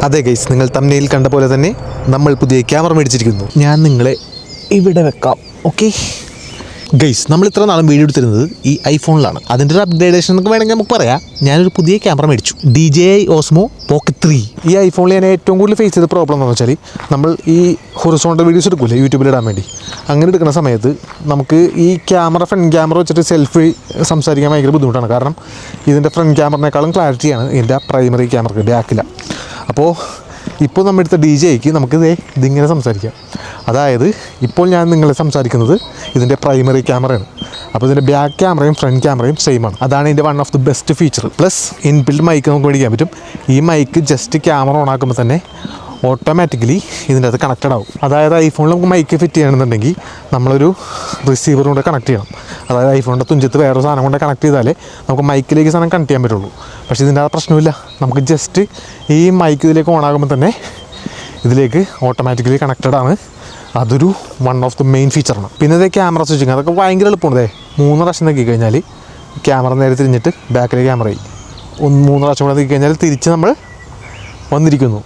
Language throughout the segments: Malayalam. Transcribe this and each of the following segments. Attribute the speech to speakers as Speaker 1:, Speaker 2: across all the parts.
Speaker 1: അതെ ഗൈസ്, നിങ്ങൾ തമ്മിൽ കണ്ട പോലെ തന്നെ നമ്മൾ പുതിയ ക്യാമറ മേടിച്ചിരിക്കുന്നു. ഞാൻ നിങ്ങളെ ഇവിടെ വെക്കാം. ഓക്കെ ഗൈസ്, നമ്മൾ ഇത്ര നാളും വീഡിയോ എടുത്തിരുന്നത് ഈ ഐഫോണിലാണ്. അതിൻ്റെ ഒരു അപ്ഗ്രേഡേഷൻ എന്നൊക്കെ വേണമെങ്കിൽ നമുക്ക് പറയാം. ഞാനൊരു പുതിയ ക്യാമറ മേടിച്ചു, DJI Osmo Pocket 3. ഈ ഐഫോണിൽ ഞാൻ ഏറ്റവും കൂടുതൽ ഫേസ് ചെയ്ത പ്രോബ്ലം എന്ന് വെച്ചാൽ, നമ്മൾ ഈ ഹൊറിസോണ്ടൽ വീഡിയോസ് എടുക്കില്ലേ യൂട്യൂബിൽ ഇടാൻ വേണ്ടി, അങ്ങനെ എടുക്കുന്ന സമയത്ത് നമുക്ക് ഈ ഫ്രണ്ട് ക്യാമറ വെച്ചിട്ട് സെൽഫി സംസാരിക്കാൻ ഭയങ്കര ബുദ്ധിമുട്ടാണ്. കാരണം ഇതിൻ്റെ ഫ്രണ്ട് ക്യാമറേക്കാളും ക്ലാരിറ്റിയാണ് ഇതിൻ്റെ പ്രൈമറി ക്യാമറയ്ക്ക്, ബാക്കില്ല. അപ്പോൾ ഇപ്പോൾ നമ്മൾ എടുത്ത DJIക്ക് നമുക്ക് ഇതിങ്ങനെ സംസാരിക്കാം. അതായത് ഇപ്പോൾ ഞാൻ നിങ്ങളെ സംസാരിക്കുന്നത് ഇതിൻ്റെ പ്രൈമറി ക്യാമറയാണ്. അപ്പോൾ ഇതിൻ്റെ ബാക്ക് ക്യാമറയും ഫ്രണ്ട് ക്യാമറയും സെയിം ആണ്. അതാണ് ഇതിൻ്റെ one of the best feature. Plus inbuilt mic നമുക്ക് മേടിക്കാൻ പറ്റും. ഈ മൈക്ക് ജസ്റ്റ് ക്യാമറ ഓൺ ആക്കുമ്പോൾ തന്നെ ഓട്ടോമാറ്റിക്കലി ഇതിൻ്റെ അത് കണക്റ്റഡ് ആവും. അതായത് ഐഫോണിൽ നമുക്ക് മൈക്ക് ഫിറ്റ് ചെയ്യണമെന്നുണ്ടെങ്കിൽ നമ്മളൊരു റിസീവർ കൊണ്ട് കണക്ട് ചെയ്യണം. അതായത് ഐഫോണിൻ്റെ തുഞ്ചത്ത് വേറൊരു സാധനം കൊണ്ട് കണക്ട് ചെയ്താലേ നമുക്ക് മൈക്കിലേക്ക് സാധനം കണക്ട് ചെയ്യാൻ പറ്റുള്ളൂ. പക്ഷേ ഇതിൻ്റെ ആ പ്രശ്നമില്ല. നമുക്ക് ജസ്റ്റ് ഈ മൈക്ക് ഇതിലേക്ക് ഓൺ ആകുമ്പോൾ തന്നെ ഇതിലേക്ക് ഓട്ടോമാറ്റിക്കലി കണക്റ്റഡ് ആണ്. അതൊരു വൺ ഓഫ് ദി മെയിൻ ഫീച്ചറാണ്. പിന്നെ ഇതേ ക്യാമറ സ്വിച്ചിങ്, അതൊക്കെ ഭയങ്കര എളുപ്പമാണ്. 3 പ്രാവശ്യം നോക്കി കഴിഞ്ഞാൽ ക്യാമറ നേരെ തിരിഞ്ഞിട്ട് ബാക്കിലെ ക്യാമറയായി. 3 പ്രാവശ്യം കൂടെ നോക്കി കഴിഞ്ഞാൽ തിരിച്ച് നമ്മൾ വന്നിരിക്കുന്നു.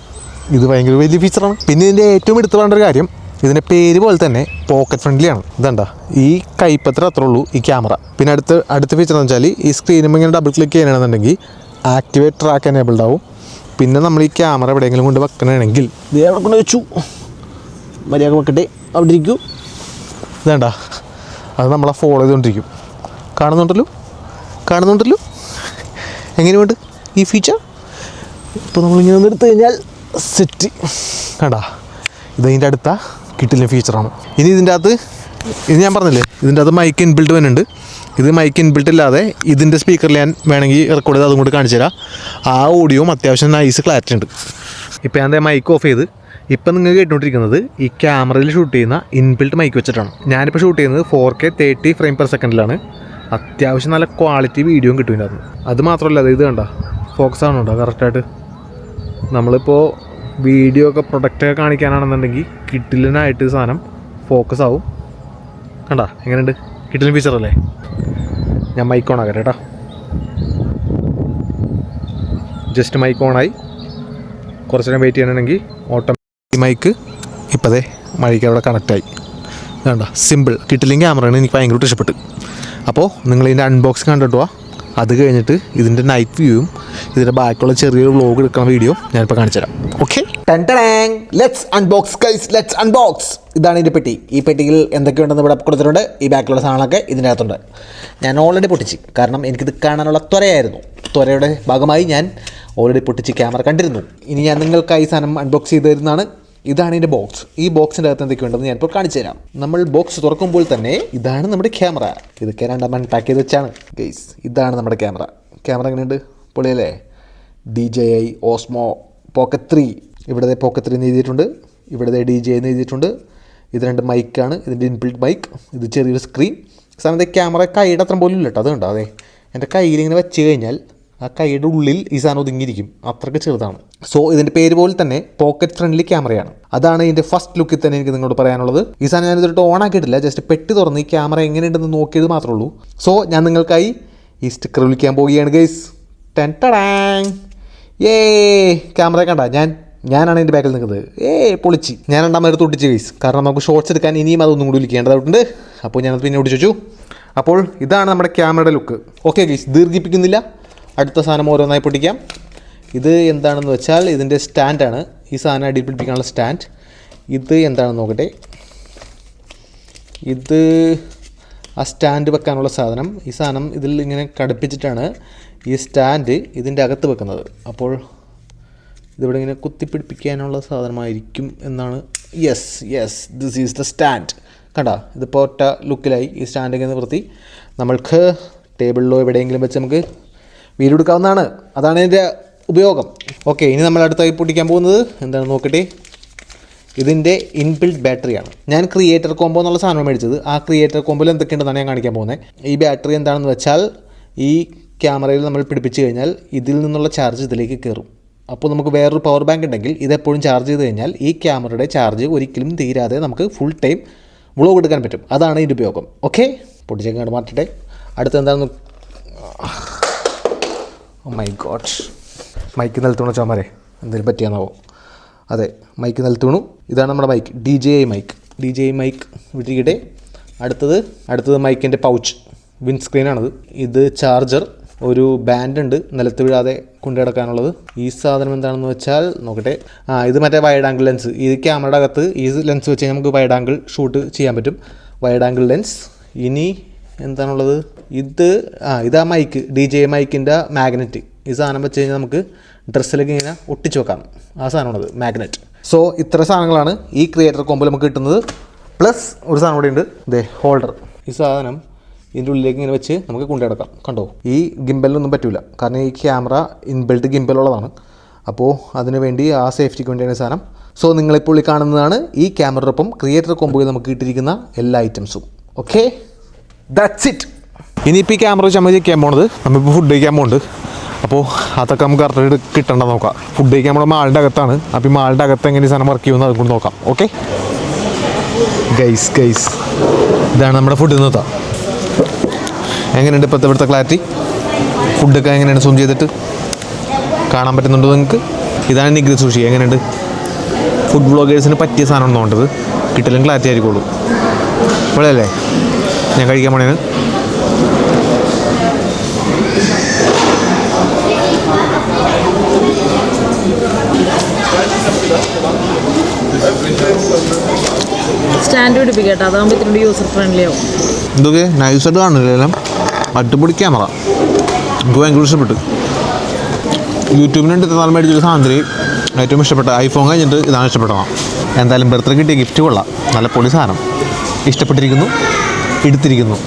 Speaker 1: ഇത് ഭയങ്കര വലിയ ഫീച്ചറാണ്. പിന്നെ ഇതിൻ്റെ ഏറ്റവും എടുത്തു പറയേണ്ട ഒരു കാര്യം, ഇതിൻ്റെ പേര് പോലെ തന്നെ പോക്കറ്റ് ഫ്രണ്ട്ലിയാണ്. ഇതെന്താ ഈ കൈപ്പത്ര അത്രേ ഉള്ളൂ ഈ ക്യാമറ. പിന്നെ അടുത്ത ഫീച്ചർ എന്ന് വെച്ചാൽ, ഈ സ്ക്രീനുമ്പോൾ ഇങ്ങനെ ഡബിൾ ക്ലിക്ക് ചെയ്യണമെന്നുണ്ടെങ്കിൽ ആക്ടിവേറ്റ് ട്രാക്ക് എനേബിൾഡ് ആവും. പിന്നെ നമ്മൾ ഈ ക്യാമറ എവിടെയെങ്കിലും കൊണ്ട് വെക്കണമെങ്കിൽ ഇത് എവിടെ കൊണ്ട് വെച്ചു, മര്യാദ വെക്കട്ടെ, അവിടെ ഇരിക്കൂ. ഇതേണ്ട, അത് നമ്മളെ ഫോളോ ചെയ്തുകൊണ്ടിരിക്കും. കാണുന്നുണ്ടല്ലോ എങ്ങനെയുണ്ട് ഈ ഫീച്ചർ? ഇപ്പോൾ നമ്മളിങ്ങനെ ഒന്ന് എടുത്തു കഴിഞ്ഞാൽ സെറ്റ് കണ്ടാ, ഇതതിൻ്റെ അടുത്ത കിട്ടില്ല ഫീച്ചറാണ്. ഇനി ഇതിൻ്റെ അകത്ത് ഇത് ഞാൻ പറഞ്ഞില്ലേ, ഇതിൻ്റെ അകത്ത് മൈക്ക് ഇൻബിൽട്ട് വരുന്നുണ്ട്. ഇത് മൈക്ക് ഇൻബിൽട്ട് ഇല്ലാതെ ഇതിൻ്റെ സ്പീക്കറിൽ ഞാൻ വേണമെങ്കിൽ റെക്കോർഡ് ചെയ്ത് അതും കൂടി കാണിച്ചു തരാം. ആ ഓഡിയോയും അത്യാവശ്യം നൈസ് ക്ലാരിറ്റി ഉണ്ട്. ഇപ്പോൾ ഞാൻ മൈക്ക് ഓഫ് ചെയ്ത് ഇപ്പം നിങ്ങൾ കേട്ടുകൊണ്ടിരിക്കുന്നത് ഈ ക്യാമറയിൽ ഷൂട്ട് ചെയ്യുന്ന ഇൻബിൽട്ട് മൈക്ക് വെച്ചിട്ടാണ്. ഞാനിപ്പോൾ ഷൂട്ട് ചെയ്യുന്നത് 4K 30 ഫ്രെയിം പെർ സെക്കൻഡിലാണ്. അത്യാവശ്യം നല്ല ക്വാളിറ്റി വീഡിയോയും കിട്ടും ഇതിനകത്ത്. അത് മാത്രമല്ല, ഇത് കണ്ട ഫോക്കസ് ആണുണ്ടോ കറക്റ്റായിട്ട്. നമ്മളിപ്പോൾ വീഡിയോ ഒക്കെ പ്രൊഡക്റ്റൊക്കെ കാണിക്കാനാണെന്നുണ്ടെങ്കിൽ കിട്ടിലിനായിട്ട് സാധനം ഫോക്കസ് ആവും. കണ്ടാ എങ്ങനെയുണ്ട്, കിട്ടിലിൻ ഫീച്ചറല്ലേ. ഞാൻ മൈക്ക് ഓൺ ആക്കട്ടെ കേട്ടോ. ജസ്റ്റ് മൈക്ക് ഓണായി. കുറച്ച് നേരം വെയിറ്റ് ചെയ്യണമെങ്കിൽ ഈ മൈക്ക് ഇപ്പോഴേ മൈക്ക് അവിടെ കണക്റ്റായി. വേണ്ട, സിമ്പിൾ കിട്ടിലിൻ ക്യാമറയാണ്. എനിക്ക് ഭയങ്കര ഇഷ്ടപ്പെട്ട്. അപ്പോൾ നിങ്ങൾ ഇതിൻ്റെ അൺബോക്സിങ് കണ്ടിട്ട് പോവാ. അത് കഴിഞ്ഞിട്ട് ഇതിൻ്റെ നൈറ്റ് വ്യൂവും ഇതിൻ്റെ ബാക്കിയുള്ള ചെറിയൊരു വ്ലോഗ് എടുക്കുന്ന വീഡിയോ ഞാനിപ്പോൾ കാണിച്ചു തരാം. Okay, let's unbox guys, let's unbox. ഇതാണ് ഇതിൻ്റെ പെട്ടി. ഈ പെട്ടിയിൽ എന്തൊക്കെയുണ്ടെന്ന് ഇവിടെ കൊടുത്തിട്ടുണ്ട്. ഈ ബാക്കിലുള്ള സാധനങ്ങളൊക്കെ ഇതിൻ്റെ അകത്തുണ്ട്. ഞാൻ ഓൾറെഡി പൊട്ടിച്ച്, കാരണം എനിക്കിത് കാണാനുള്ള ത്വരയായിരുന്നു. ത്വരയുടെ ഭാഗമായി ഞാൻ ഓൾറെഡി പൊട്ടിച്ച് ക്യാമറ കണ്ടിരുന്നു. ഇനി ഞാൻ നിങ്ങൾക്കായി സാധനം അൺബോക്സ് ചെയ്ത് തരുന്നതാണ്. ഇതാണ് ഇതിൻ്റെ ബോക്സ്. ഈ ബോക്സിൻ്റെ അകത്ത് എന്തൊക്കെയുണ്ടെന്ന് ഞാനിപ്പോൾ കാണിച്ചു തരാം. നമ്മൾ ബോക്സ് തുറക്കുമ്പോൾ തന്നെ ഇതാണ് നമ്മുടെ ക്യാമറ. ഇതൊക്കെ 2 പാക്ക് ചെയ്ത് വെച്ചാണ് ഗൈസ്. ഇതാണ് നമ്മുടെ ക്യാമറ. ക്യാമറ എങ്ങനെയുണ്ട്? പൊളിയല്ലേ? DJI Osmo Pocket 3. ഇവിടെ Pocket 3 എന്ന് എഴുതിയിട്ടുണ്ട്. ഇവിടെ DJI എന്ന് എഴുതിയിട്ടുണ്ട്. ഇത് 2 മൈക്കാണ്. ഇതിൻ്റെ ഇൻബിൽറ്റ് മൈക്ക്. ഇത് ചെറിയൊരു സ്ക്രീൻ. സാധനത്തെ ക്യാമറ കൈയുടെ അത്ര പോലും ഇല്ല കേട്ടോ. അതുകൊണ്ടോ അതെ, എൻ്റെ കയ്യിൽ ഇങ്ങനെ വെച്ച് കഴിഞ്ഞാൽ ആ കൈയുടെ ഉള്ളിൽ ഈ സാധനം ഒതുങ്ങിയിരിക്കും. അത്രയ്ക്ക് ചെറുതാണ്. സോ ഇതിൻ്റെ പേര് പോലെ തന്നെ പോക്കറ്റ് ഫ്രണ്ട്ലി ക്യാമറയാണ്. അതാണ് ഇതിൻ്റെ ഫസ്റ്റ് ലുക്കിൽ തന്നെ എനിക്ക് നിങ്ങളോട് പറയാനുള്ളത്. ഈ സാധനം ഞാൻ ഇതിട്ട് ഓൺ ആക്കിയിട്ടില്ല. ജസ്റ്റ് പെട്ടി തുറന്ന് ഈ ക്യാമറ എങ്ങനെയുണ്ടെന്ന് നോക്കിയത് മാത്രമേ ഉള്ളൂ. സോ ഞാൻ നിങ്ങൾക്കായി ഈ സ്റ്റിക്കർ വിളിക്കാൻ പോവുകയാണ് ഗൈസ്. ക്യാമറ കണ്ട, ഞാനാണ് എൻ്റെ ബാക്കിൽ നിൽക്കുന്നത്. പൊളിച്ച് ഞാൻ 2 എടുത്ത് ഒട്ടിച്ച് ഗൈസ്. കാരണം നമുക്ക് ഷോർട്സ് എടുക്കാൻ ഇനിയും അതൊന്നും കൂടി വിളിക്കേണ്ടതായിട്ടുണ്ട്. അപ്പോൾ ഞാനത് പിന്നെ ഒട്ടിച്ചു വെച്ചു. അപ്പോൾ ഇതാണ് നമ്മുടെ ക്യാമറയുടെ ലുക്ക്. Okay guys, ദീർഘിപ്പിക്കുന്നില്ല. അടുത്ത സാധനം ഓരോന്നായി പൊട്ടിക്കാം. ഇത് എന്താണെന്ന് വെച്ചാൽ ഇതിൻ്റെ സ്റ്റാൻഡാണ്. ഈ സാധനം അടിയിൽ പിടിപ്പിക്കാനുള്ള സ്റ്റാൻഡ്. ഇത് എന്താണെന്ന് നോക്കട്ടെ. ഇത് ആ സ്റ്റാൻഡ് വെക്കാനുള്ള സാധനം. ഈ സാധനം ഇതിൽ ഇങ്ങനെ ഘടിപ്പിച്ചിട്ടാണ് ഈ സ്റ്റാൻഡ് ഇതിൻ്റെ അകത്ത് വെക്കുന്നത്. അപ്പോൾ ഇതിവിടെ ഇങ്ങനെ കുത്തിപ്പിടിപ്പിക്കാനുള്ള സാധനമായിരിക്കും എന്നാണ്. Yes this is the stand. കണ്ടോ, ഇതിപ്പോൾ ഒറ്റ ലുക്കിലായി. ഈ സ്റ്റാൻഡ് ഇങ്ങനെ നിർത്തി നമ്മൾക്ക് ടേബിളിലോ എവിടെയെങ്കിലും വെച്ച് നമുക്ക് വീഡിയോ എടുക്കാവുന്നതാണ്. അതാണ് ഇതിൻ്റെ ഉപയോഗം. ഓക്കെ, ഇനി നമ്മൾ അടുത്തായി പൊട്ടിക്കാൻ പോകുന്നത് എന്താണെന്ന് നോക്കട്ടെ. ഇതിൻ്റെ ഇൻബിൽറ്റ് ബാറ്ററിയാണ്. ഞാൻ ക്രിയേറ്റർ കോംബോ എന്നുള്ള സാധനം മേടിച്ചത്. ആ ക്രിയേറ്റർ കോംബോയിൽ എന്തൊക്കെയുണ്ടെന്നാണ് ഞാൻ കാണിക്കാൻ പോകുന്നത്. ഈ ബാറ്ററി എന്താണെന്ന് വെച്ചാൽ, ഈ ക്യാമറയിൽ നമ്മൾ പിടിപ്പിച്ച് കഴിഞ്ഞാൽ ഇതിൽ നിന്നുള്ള ചാർജ് ഇതിലേക്ക് കയറും. അപ്പോൾ നമുക്ക് വേറൊരു പവർ ബാങ്ക് ഉണ്ടെങ്കിൽ ഇതെപ്പോഴും ചാർജ് ചെയ്ത് കഴിഞ്ഞാൽ ഈ ക്യാമറയുടെ ചാർജ് ഒരിക്കലും തീരാതെ നമുക്ക് ഫുൾ ടൈം വ്ളോഗ് എടുക്കാൻ പറ്റും. അതാണ് ഇതിൻ്റെ ഉപയോഗം. ഓക്കെ, പൊട്ടിച്ചേക്കാണ്ട് മാറ്റട്ടെ. അടുത്ത് എന്താണെന്ന് ഓ മൈ ഗോഡ്, മൈക്ക് നിലത്തോണ ചോമാരെ എന്തെങ്കിലും പറ്റിയാന്നാവോ. അതെ, മൈക്ക് നിലത്ത് വീണു. ഇതാണ് നമ്മുടെ മൈക്ക്, DJI മൈക്ക് വിട്ടിരിക്കട്ടെ. അടുത്തത് മൈക്കിൻ്റെ പൗച്ച്, വിൻസ്ക്രീനാണത്. ഇത് ചാർജർ, ഒരു ബാൻഡ് ഉണ്ട് നിലത്ത് വീഴാതെ കൊണ്ടുനടക്കാനുള്ളത്. ഈ സാധനം എന്താണെന്ന് വെച്ചാൽ നോക്കട്ടെ. ഇത് മറ്റേ വൈഡ് ആംഗിൾ ലെൻസ്. ഈ ക്യാമറയുടെ അകത്ത് ഈ ലെൻസ് വെച്ച് കഴിഞ്ഞാൽ നമുക്ക് വൈഡ് ആംഗിൾ ഷൂട്ട് ചെയ്യാൻ പറ്റും. Wide angle lens. ഇനി എന്താണുള്ളത്? ഇതാ മൈക്ക്, DJI മൈക്കിൻ്റെ മാഗ്നറ്റ്. ഈ സാധനം വെച്ച് കഴിഞ്ഞാൽ നമുക്ക് ഡ്രസ്സിലേക്ക് ഇങ്ങനെ ഒട്ടിച്ച് വെക്കാം. ആ സാധനമാണത്, മാഗ്നറ്റ്. സോ ഇത്ര സാധനങ്ങളാണ് ഈ ക്രിയേറ്റർ കോംബോയിൽ നമുക്ക് കിട്ടുന്നത്. പ്ലസ് ഒരു സാധനം കൂടെ ഉണ്ട്, ഹോൾഡർ. ഈ സാധനം ഇതിൻ്റെ ഉള്ളിലേക്ക് ഇങ്ങനെ വെച്ച് നമുക്ക് കൊണ്ടുനടക്കാം. കണ്ടോ, ഈ ഗിംബലിനൊന്നും പറ്റില്ല, കാരണം ഈ ക്യാമറ ഇൻബിൽറ്റ് ഗിംബലുള്ളതാണ്. അപ്പോൾ അതിന് വേണ്ടി ആ സേഫ്റ്റിക്ക് വേണ്ടിയാണ് സാധനം. സോ നിങ്ങളിപ്പോൾ ഈ കാണുന്നതാണ് ഈ ക്യാമറയോടൊപ്പം ക്രിയേറ്റർ കോംബോയിൽ നമുക്ക് കിട്ടിയിരിക്കുന്ന എല്ലാ ഐറ്റംസും. Okay, that's it. ഇനിയിപ്പോൾ ഈ ക്യാമറ വെച്ച് നമ്മൾ ചെയ്യാൻ പോകുന്നത്, നമ്മളിപ്പോൾ ഫുഡ് കഴിക്കാൻ പോകുന്നുണ്ട്. അപ്പോൾ അതൊക്കെ നമുക്ക് കറക്റ്റായിട്ട് കിട്ടേണ്ട നോക്കാം. ഫുഡ് കഴിക്കാൻ നമ്മുടെ മാളിൻ്റെ അകത്താണ്. അപ്പോൾ ഈ മാളിൻ്റെ അകത്ത് എങ്ങനെ ഈ സാധനം വർക്ക് ചെയ്യുമെന്ന് അതുകൊണ്ട് നോക്കാം. ഓക്കെ ഗൈസ്, ഇതാണ് നമ്മുടെ ഫുഡ് നിർത്താം. എങ്ങനെയുണ്ട് ഇപ്പോഴത്തെ ഇവിടുത്തെ ക്ലാരിറ്റി? ഫുഡൊക്കെ എങ്ങനെയാണ് സൂം ചെയ്തിട്ട് കാണാൻ പറ്റുന്നുണ്ടോ നിങ്ങൾക്ക്? ഇതാണ് നിഗ്രി സുഷി. എങ്ങനെയുണ്ട്? ഫുഡ് ബ്ലോഗേഴ്സിന് പറ്റിയ സാധനം തോണ്ടത്, കിട്ടില്ലെങ്കിൽ ക്ലാരിറ്റി ആയിരിക്കുള്ളൂ. ഇവിടെ അല്ലേ ഞാൻ കഴിക്കാൻ പോണേന്.
Speaker 2: സ്റ്റാൻഡ് പിടിപ്പിക്കട്ടെ, അതാകുമ്പോൾ ഇത്തിരി യൂസർ ഫ്രണ്ട്ലി ആവും.
Speaker 1: ഇതൊക്കെ നൈസായിട്ട് കാണില്ല, അടിപൊളി ക്യാമറ. എനിക്ക് ഭയങ്കര ഇഷ്ടപ്പെട്ടു. യൂട്യൂബിന് വേണ്ടി ഇത്ര മേടിച്ചൊരു സാധനത്തിൽ ഏറ്റവും ഇഷ്ടപ്പെട്ട ഐഫോൺ കഴിഞ്ഞിട്ട് ഇതാണ് ഇഷ്ടപ്പെട്ടതാണ്. എന്തായാലും ബർത്ത്ഡേ കിട്ടിയ ഗിഫ്റ്റ് കൊള്ളാം, നല്ല പൊളി സാധനം. ഇഷ്ടപ്പെട്ടിരിക്കുന്നു, എടുത്തിരിക്കുന്നു.